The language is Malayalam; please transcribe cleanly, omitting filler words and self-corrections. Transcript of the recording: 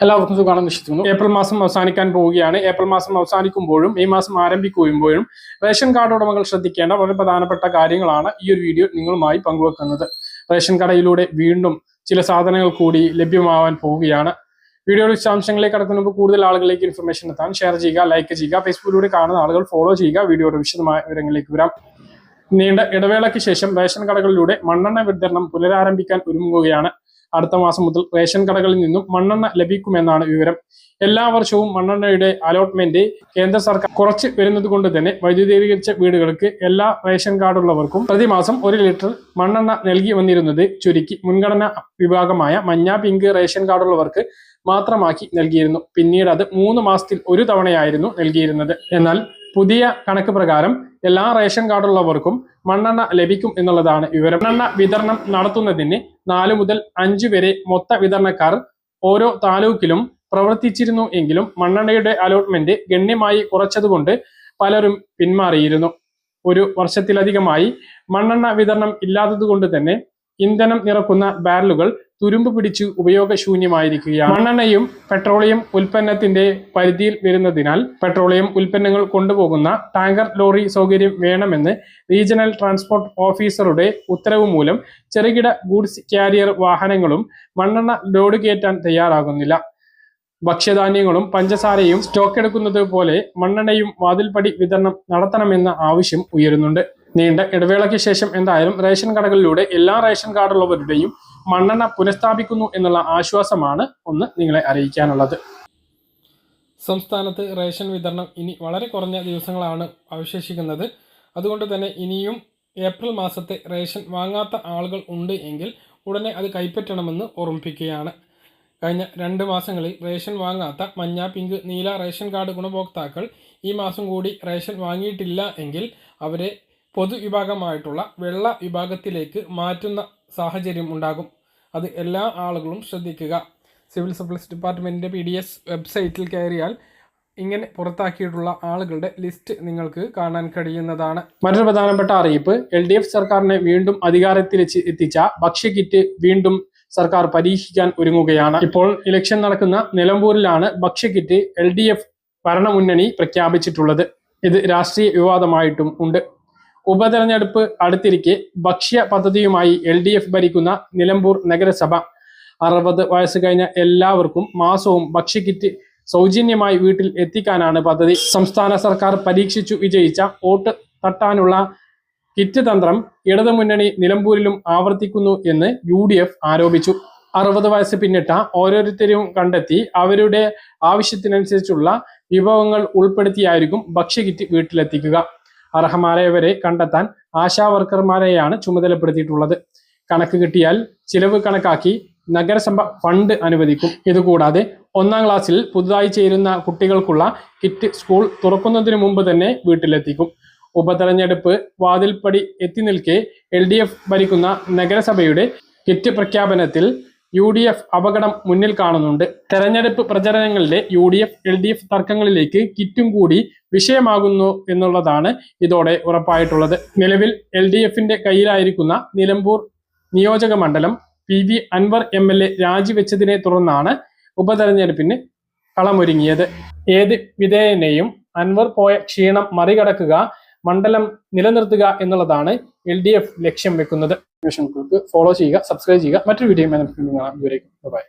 എല്ലാവർക്കും സുഖമാണെന്ന് വിശ്വസിക്കുന്നു. ഏപ്രിൽ മാസം അവസാനിക്കാൻ പോവുകയാണ്. ഏപ്രിൽ മാസം അവസാനിക്കുമ്പോഴും മെയ് മാസം ആരംഭിക്കുമ്പോഴും റേഷൻ കാർഡ് ഉടമകൾ ശ്രദ്ധിക്കേണ്ട വളരെ പ്രധാനപ്പെട്ട കാര്യങ്ങളാണ് ഈ ഒരു വീഡിയോ നിങ്ങളുമായി പങ്കുവെക്കുന്നത്. റേഷൻ കടയിലൂടെ വീണ്ടും ചില സാധനങ്ങൾ കൂടി ലഭ്യമാവാൻ പോവുകയാണ്. വീഡിയോയുടെ വിശദാംശങ്ങളിലേക്ക് കടക്കുന്ന മുമ്പ് കൂടുതൽ ആളുകളിലേക്ക് ഇൻഫർമേഷൻ എത്താൻ ഷെയർ ചെയ്യുക, ലൈക്ക് ചെയ്യുക. ഫേസ്ബുക്കിലൂടെ കാണുന്ന ആളുകൾ ഫോളോ ചെയ്യുക. വീഡിയോയുടെ വിശദമായ വിവരങ്ങളിലേക്ക് വരാം. നീണ്ട ഇടവേളയ്ക്ക് ശേഷം റേഷൻ കടകളിലൂടെ മണ്ണെണ്ണ വിതരണം പുനരാരംഭിക്കാൻ ഒരുങ്ങുകയാണ്. അടുത്ത മാസം മുതൽ റേഷൻ കടകളിൽ നിന്നും മണ്ണെണ്ണ ലഭിക്കുമെന്നാണ് വിവരം. എല്ലാ വർഷവും മണ്ണെണ്ണയുടെ അലോട്ട്മെന്റ് കേന്ദ്ര സർക്കാർ കുറച്ച് വരുന്നത് കൊണ്ട് തന്നെ വൈദ്യുതീകരിച്ച വീടുകൾക്ക് എല്ലാ റേഷൻ കാർഡുള്ളവർക്കും പ്രതിമാസം 1 ലിറ്റർ മണ്ണെണ്ണ നൽകി വന്നിരുന്നത് ചുരുക്കി മുൻഗണനാ വിഭാഗമായ മഞ്ഞ, പിങ്ക് റേഷൻ കാർഡുള്ളവർക്ക് മാത്രമാക്കി നൽകിയിരുന്നു. പിന്നീട് അത് 3 മാസത്തിൽ ഒരു തവണയായിരുന്നു നൽകിയിരുന്നത്. എന്നാൽ പുതിയ കണക്ക് പ്രകാരം എല്ലാ റേഷൻ കാർഡുള്ളവർക്കും മണ്ണെണ്ണ ലഭിക്കും എന്നുള്ളതാണ് വിവരം. മണ്ണെണ്ണ വിതരണം നടത്തുന്നതിന് 4 മുതൽ 5 വരെ മൊത്ത വിതരണക്കാർ ഓരോ താലൂക്കിലും പ്രവർത്തിച്ചിരുന്നു എങ്കിലും മണ്ണെണ്ണയുടെ അലോട്ട്മെന്റ് ഗണ്യമായി കുറച്ചതുകൊണ്ട് പലരും പിന്മാറിയിരുന്നു. 1 വർഷത്തിലധികമായി മണ്ണെണ്ണ വിതരണം ഇല്ലാത്തതുകൊണ്ട് തന്നെ ഇന്ധനം നിറക്കുന്ന ബാരലുകൾ തുരുമ്പ് പിടിച്ച് ഉപയോഗശൂന്യമായിരിക്കുകയാണ്. മണ്ണെണ്ണയും പെട്രോളിയം ഉൽപ്പന്നത്തിന്റെ പരിധിയിൽ വരുന്നതിനാൽ പെട്രോളിയം ഉൽപ്പന്നങ്ങൾ കൊണ്ടുപോകുന്ന ടാങ്കർ ലോറി സൗകര്യം വേണമെന്ന് റീജിയണൽ ട്രാൻസ്പോർട്ട് ഓഫീസറുടെ ഉത്തരവ് മൂലം ചെറുകിട ഗൂഡ്സ് ക്യാരിയർ വാഹനങ്ങളും മണ്ണെണ്ണ ലോഡ് കയറ്റാൻ തയ്യാറാകുന്നില്ല. ഭക്ഷ്യധാന്യങ്ങളും പഞ്ചസാരയും സ്റ്റോക്ക് എടുക്കുന്നത് പോലെ മണ്ണെണ്ണയും വാതിൽപ്പടി വിതരണം നടത്തണമെന്ന ആവശ്യം ഉയരുന്നുണ്ട്. നീണ്ട ഇടവേളയ്ക്ക് ശേഷം എന്തായാലും റേഷൻ കടകളിലൂടെ എല്ലാ റേഷൻ കാർഡുള്ളവരുടെയും മണ്ണെണ്ണ പുനഃസ്ഥാപിക്കുന്നു എന്നുള്ള ആശ്വാസമാണ് നിങ്ങളെ അറിയിക്കാനുള്ളത്. സംസ്ഥാനത്ത് റേഷൻ വിതരണം ഇനി വളരെ കുറഞ്ഞ ദിവസങ്ങളാണ് അവശേഷിക്കുന്നത്. അതുകൊണ്ട് തന്നെ ഇനിയും ഏപ്രിൽ മാസത്തെ റേഷൻ വാങ്ങാത്ത ആളുകൾ ഉണ്ട് എങ്കിൽ ഉടനെ അത് കൈപ്പറ്റണമെന്ന് ഓർമ്മിപ്പിക്കുകയാണ്. കഴിഞ്ഞ 2 മാസങ്ങളിൽ റേഷൻ വാങ്ങാത്ത മഞ്ഞ, പിങ്ക്, നീല റേഷൻ കാർഡ് ഗുണഭോക്താക്കൾ ഈ മാസം കൂടി റേഷൻ വാങ്ങിയിട്ടില്ല എങ്കിൽ അവരെ പൊതുവിഭാഗമായിട്ടുള്ള വെള്ള വിഭാഗത്തിലേക്ക് മാറ്റുന്ന സാഹചര്യം ഉണ്ടാകും. അത് എല്ലാ ആളുകളും ശ്രദ്ധിക്കുക. സിവിൽ സപ്ലൈസ് ഡിപ്പാർട്ട്മെൻറ്റിൻ്റെ PDS വെബ്സൈറ്റിൽ കയറിയാൽ ഇങ്ങനെ പുറത്താക്കിയിട്ടുള്ള ആളുകളുടെ ലിസ്റ്റ് നിങ്ങൾക്ക് കാണാൻ കഴിയുന്നതാണ്. മറ്റൊരു പ്രധാനപ്പെട്ട അറിയിപ്പ്, LDF സർക്കാരിനെ വീണ്ടും അധികാരത്തിൽ എത്തിച്ച ഭക്ഷ്യക്കിറ്റ് വീണ്ടും സർക്കാർ പരീക്ഷിക്കാൻ ഒരുങ്ങുകയാണ്. ഇപ്പോൾ ഇലക്ഷൻ നടക്കുന്ന നിലമ്പൂരിലാണ് ഭക്ഷ്യക്കിറ്റ് LDF ഭരണമുന്നണി പ്രഖ്യാപിച്ചിട്ടുള്ളത്. ഇത് രാഷ്ട്രീയ വിവാദമായിട്ടും ഉണ്ട്. ഉപതെരഞ്ഞെടുപ്പ് അടുത്തിരിക്കെ ഭക്ഷ്യ പദ്ധതിയുമായി LDF ഭരിക്കുന്ന നിലമ്പൂർ നഗരസഭ 60 വയസ്സ് കഴിഞ്ഞ എല്ലാവർക്കും മാസവും ഭക്ഷ്യക്കിറ്റ് സൗജന്യമായി വീട്ടിൽ എത്തിക്കാനാണ് പദ്ധതി. സംസ്ഥാന സർക്കാർ പരീക്ഷിച്ചു വിജയിച്ച വോട്ട് തട്ടാനുള്ള കിറ്റ് തന്ത്രം ഇടതുമുന്നണി നിലമ്പൂരിലും ആവർത്തിക്കുന്നു എന്ന് UDF ആരോപിച്ചു. 60 വയസ്സ് പിന്നിട്ട ഓരോരുത്തരും കണ്ടെത്തി അവരുടെ ആവശ്യത്തിനനുസരിച്ചുള്ള വിഭവങ്ങൾ ഉൾപ്പെടുത്തിയായിരിക്കും ഭക്ഷ്യക്കിറ്റ് വീട്ടിലെത്തിക്കുക. അർഹമാരായവരെ കണ്ടെത്താൻ ആശാ വർക്കർമാരെയാണ് ചുമതലപ്പെടുത്തിയിട്ടുള്ളത്. കണക്ക് കിട്ടിയാൽ ചിലവ് കണക്കാക്കി നഗരസഭ ഫണ്ട് അനുവദിക്കും. ഇതുകൂടാതെ 1ാം ക്ലാസ്സിൽ പുതുതായി ചേരുന്ന കുട്ടികൾക്കുള്ള കിറ്റ് സ്കൂൾ തുറക്കുന്നതിന് മുമ്പ് തന്നെ വീട്ടിലെത്തിക്കും. ഉപതെരഞ്ഞെടുപ്പ് വാതിൽപ്പടി എത്തി നിൽക്കെ LDF ഭരിക്കുന്ന നഗരസഭയുടെ കിറ്റ് പ്രഖ്യാപനത്തിൽ UDF അപകടം മുന്നിൽ കാണുന്നുണ്ട്. തെരഞ്ഞെടുപ്പ് പ്രചരണങ്ങളിലെ UDF-LDF തർക്കങ്ങളിലേക്ക് കിറ്റും കൂടി വിഷയമാകുന്നു എന്നുള്ളതാണ് ഇതോടെ ഉറപ്പായിട്ടുള്ളത്. നിലവിൽ LDFന്റെ കയ്യിലായിരിക്കുന്ന നിലമ്പൂർ നിയോജക മണ്ഡലം PV അൻവർ MLA രാജിവെച്ചതിനെ തുടർന്നാണ് ഉപതെരഞ്ഞെടുപ്പിന് കളമൊരുങ്ങിയത്. ഏത് വിധേയനെയും അൻവർ പോയ ക്ഷീണം മറികടക്കുക, മണ്ഡലം നിലനിർത്തുക എന്നുള്ളതാണ് LDF ലക്ഷ്യം വെക്കുന്നത്. ഫോളോ ചെയ്യുക, സബ്സ്ക്രൈബ് ചെയ്യുക. മറ്റൊരു വീഡിയോ നമുക്ക് കാണാം. ബൈ.